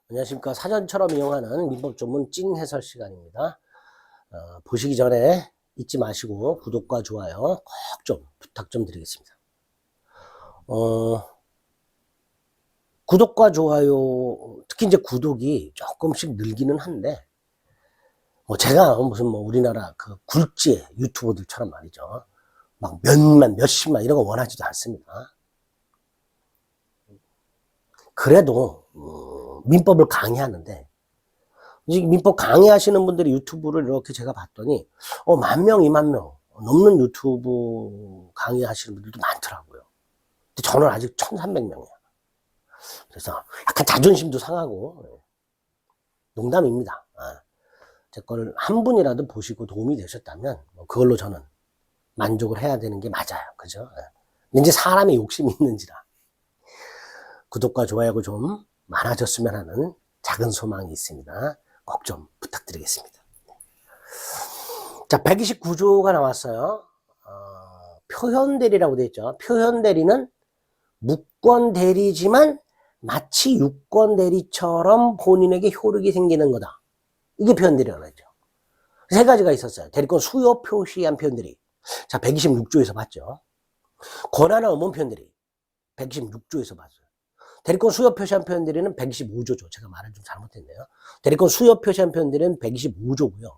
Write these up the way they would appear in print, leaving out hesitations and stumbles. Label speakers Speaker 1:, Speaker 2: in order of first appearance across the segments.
Speaker 1: 안녕하십니까. 사전처럼 이용하는 민법 전문 찐 해설 시간입니다. 보시기 전에 잊지 마시고 구독과 좋아요 꼭 좀 부탁 좀 드리겠습니다. 구독과 좋아요, 특히 이제 구독이 조금씩 늘기는 한데, 제가 무슨 우리나라 그 굴지 유튜버들처럼 말이죠. 막 몇만, 몇십만 이런 거 원하지도 않습니다. 그래도, 민법을 강의하는데, 민법 강의하시는 분들이 유튜브를 이렇게 제가 봤더니, 10,000명, 20,000명 넘는 유튜브 강의하시는 분들도 많더라고요. 근데 저는 아직 1,300명이에요. 그래서 약간 자존심도 상하고, 농담입니다. 제 거를 한 분이라도 보시고 도움이 되셨다면, 그걸로 저는 만족을 해야 되는 게 맞아요. 그죠? 근데 이제 사람의 욕심이 있는지라, 구독과 좋아요가 좀 많아졌으면 하는 작은 소망이 있습니다. 꼭 좀 부탁드리겠습니다. 자, 129조가 나왔어요. 표현대리라고 되어 있죠. 표현대리는 무권대리지만 마치 유권대리처럼 본인에게 효력이 생기는 거다. 이게 표현대리라고 하죠. 세 가지가 있었어요. 대리권 수요 표시한 표현대리. 자, 126조에서 봤죠. 권한을 없는 표현대리. 126조에서 봤어요. 대리권 수요 표시한 표현대리는 125조죠. 제가 말을 좀 잘못했네요. 대리권 수요 표시한 표현대리는 125조고요.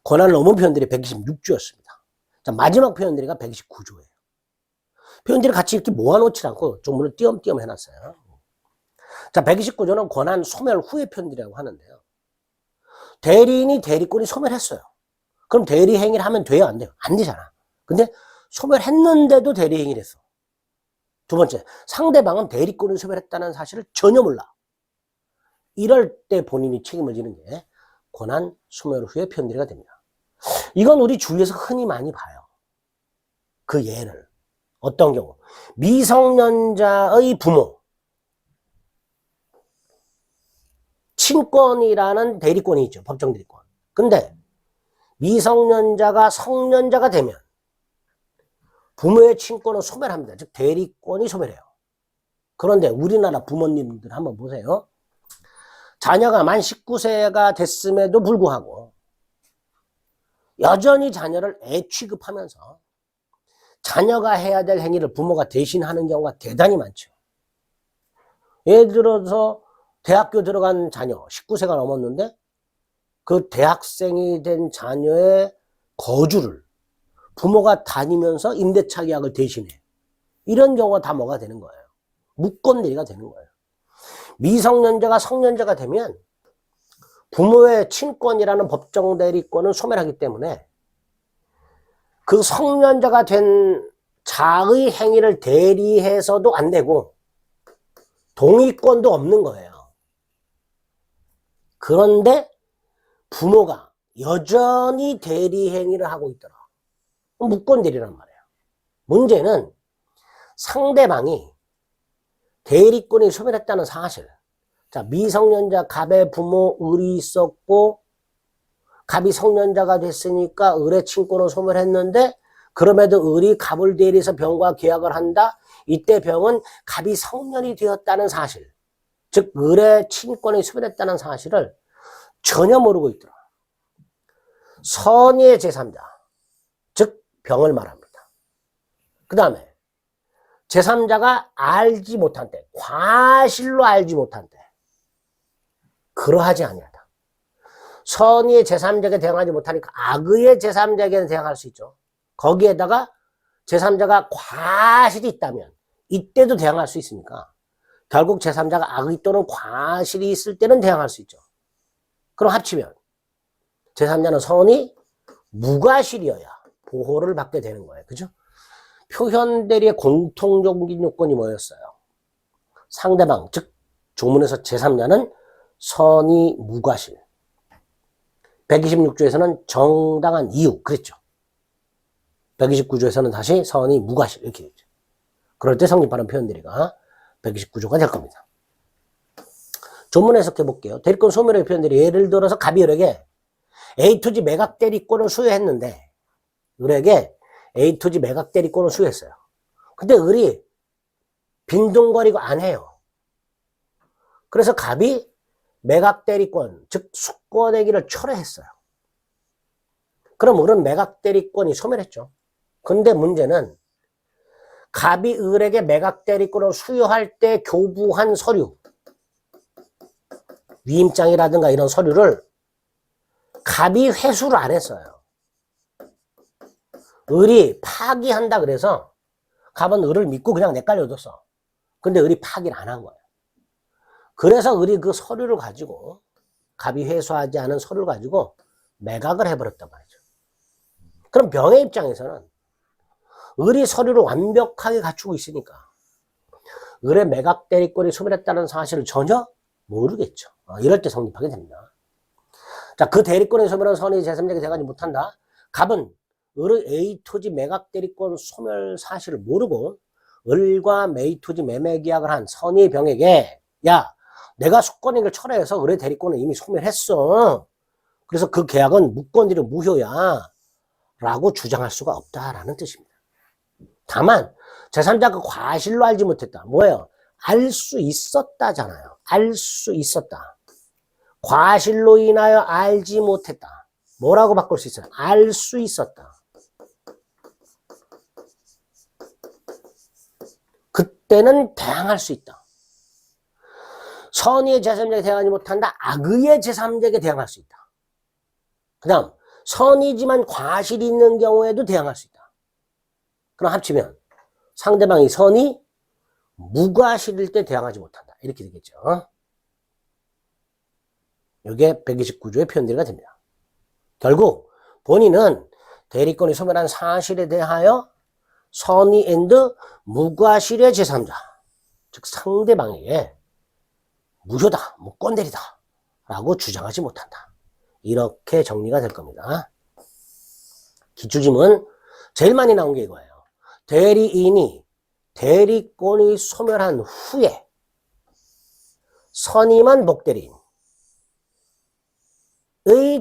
Speaker 1: 권한을 넘은 표현들이 126조였습니다. 자, 마지막 표현들이가 129조예요. 표현들이 같이 이렇게 모아놓지 않고 조문을 띄엄띄엄 해놨어요. 자, 129조는 권한 소멸 후의 표현들이라고 하는데요. 대리인이 대리권이 소멸했어요. 그럼 대리행위를 하면 돼요? 안 돼요? 안 되잖아. 근데 소멸했는데도 대리행위를 했어. 두 번째, 상대방은 대리권을 소멸했다는 사실을 전혀 몰라. 이럴 때 본인이 책임을 지는 게 권한 소멸 후의 표현들이가 됩니다. 이건 우리 주위에서 흔히 많이 봐요. 그 예를. 어떤 경우? 미성년자의 부모. 친권이라는 대리권이 있죠. 법정 대리권. 근데 미성년자가 성년자가 되면 부모의 친권을 소멸합니다. 즉 대리권이 소멸해요. 그런데 우리나라 부모님들 한번 보세요. 자녀가 만 19세가 됐음에도 불구하고 여전히 자녀를 애 취급하면서 자녀가 해야 될 행위를 부모가 대신하는 경우가 대단히 많죠. 예를 들어서 대학교 들어간 자녀 19세가 넘었는데 그 대학생이 된 자녀의 거주를 부모가 다니면서 임대차 계약을 대신해. 이런 경우가 다 뭐가 되는 거예요? 무권대리가 되는 거예요. 미성년자가 성년자가 되면 부모의 친권이라는 법정 대리권을 소멸하기 때문에 그 성년자가 된 자의 행위를 대리해서도 안 되고 동의권도 없는 거예요. 그런데 부모가 여전히 대리 행위를 하고 있더라. 무권대리란 말이에요. 문제는 상대방이 대리권이 소멸했다는 사실. 자, 미성년자 갑의 부모 을이 있었고 갑이 성년자가 됐으니까 을의 친권을 소멸했는데 그럼에도 을이 갑을 대리해서 병과 계약을 한다. 이때 병은 갑이 성년이 되었다는 사실. 즉 을의 친권이 소멸했다는 사실을 전혀 모르고 있더라. 선의의 제3자. 즉 병을 말합니다. 그 다음에 제3자가 알지 못한 때, 과실로 알지 못한 때, 그러하지 아니하다. 선의의 제3자에게 대항하지 못하니까 악의의 제3자에게는 대항할 수 있죠. 거기에다가 제3자가 과실이 있다면 이때도 대항할 수 있으니까 결국 제3자가 악의 또는 과실이 있을 때는 대항할 수 있죠. 그럼 합치면 제3자는 선의 무과실이어야 보호를 받게 되는 거예요. 그죠? 표현대리의 공통적인 요건이 뭐였어요? 상대방, 즉 조문에서 제3자는 선의 무과실. 126조에서는 정당한 이유 그랬죠. 129조에서는 다시 선의 무과실 이렇게 되죠. 그럴 때 성립하는 표현대리가 129조가 될 겁니다. 조문 해석해 볼게요. 대리권 소멸의 표현대리. 예를 들어서 갑이 을에게 A토지 매각 대리권을 수여했는데 을에게 A토지 매각 대리권을 수여했어요. 근데 을이 빈둥거리고 안 해요. 그래서 갑이 매각대리권, 즉 수권행위를 철회했어요. 그럼 을은 매각대리권이 소멸했죠. 근데 문제는 갑이 을에게 매각대리권을 수여할 때 교부한 서류, 위임장이라든가 이런 서류를 갑이 회수를 안 했어요. 을이 파기한다 그래서 갑은 을을 믿고 그냥 내깔려뒀어. 근데 을이 파기를 안 한 거예요. 그래서 을이 그 서류를 가지고, 갑이 회수하지 않은 서류를 가지고 매각을 해버렸단 말이죠. 그럼 병의 입장에서는 을이 서류를 완벽하게 갖추고 있으니까 을의 매각 대리권이 소멸했다는 사실을 전혀 모르겠죠. 이럴 때 성립하게 됩니다. 자, 그 대리권이 소멸한 선의 제3자에게 돼가지 못한다. 갑은 을의 A 토지 매각 대리권 소멸 사실을 모르고 을과 메이 토지 매매 계약을 한 선의 병에게, 야, 내가 수권행위를 철회해서 을의 대리권을 이미 소멸했어. 그래서 그 계약은 무권리로 무효야 라고 주장할 수가 없다라는 뜻입니다. 다만 제3자가 과실로 알지 못했다. 뭐예요? 알 수 있었다잖아요. 알 수 있었다. 과실로 인하여 알지 못했다. 뭐라고 바꿀 수 있어요? 알 수 있었다. 그때는 대항할 수 있다. 선의의 제3자에게 대항하지 못한다. 악의의 제3자에게 대항할 수 있다. 그 다음 선이지만 과실이 있는 경우에도 대항할 수 있다. 그럼 합치면 상대방이 선이 무과실일 때 대항하지 못한다. 이렇게 되겠죠. 이게 129조의 표현들이 됩니다. 결국 본인은 대리권이 소멸한 사실에 대하여 선의 앤드 무과실의 제3자, 즉 상대방에게 무효다, 무권대리다 라고 주장하지 못한다. 이렇게 정리가 될 겁니다. 기출지문 제일 많이 나온 게 이거예요. 대리인이 대리권이 소멸한 후에 선임한 목대리인의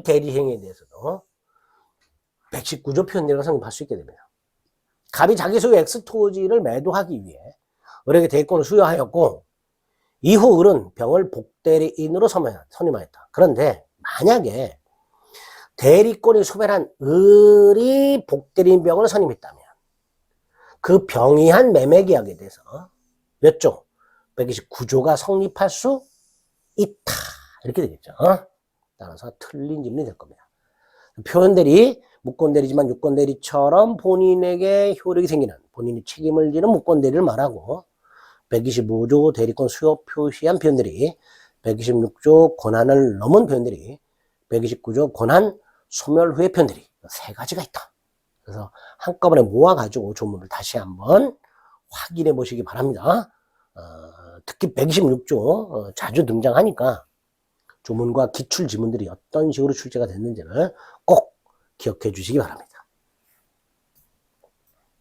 Speaker 1: 대리행위에 대해서도 119조 표현대로가 성립할 수 있게 됩니다. 갑이 자기 소유 X토지를 매도하기 위해 을에게 대리권을 수여하였고 이후 을은 병을 복대리인으로 선임하였다. 그런데 만약에 대리권이 소멸한 을이 복대리인 병을 선임했다면 그 병이한 매매계약에 대해서 몇 조? 129조가 성립할 수 있다. 이렇게 되겠죠. 따라서 틀린 질문이 될 겁니다. 표현대리, 무권대리지만 유권대리처럼 본인에게 효력이 생기는, 본인이 책임을 지는 무권대리를 말하고 125조 대리권 수요 표시한 표현들이, 126조 권한을 넘은 표현들이, 129조 권한 소멸 후의 표현들이 세 가지가 있다. 그래서 한꺼번에 모아가지고 조문을 다시 한번 확인해 보시기 바랍니다. 특히 126조 자주 등장하니까 조문과 기출 지문들이 어떤 식으로 출제가 됐는지를 꼭 기억해 주시기 바랍니다.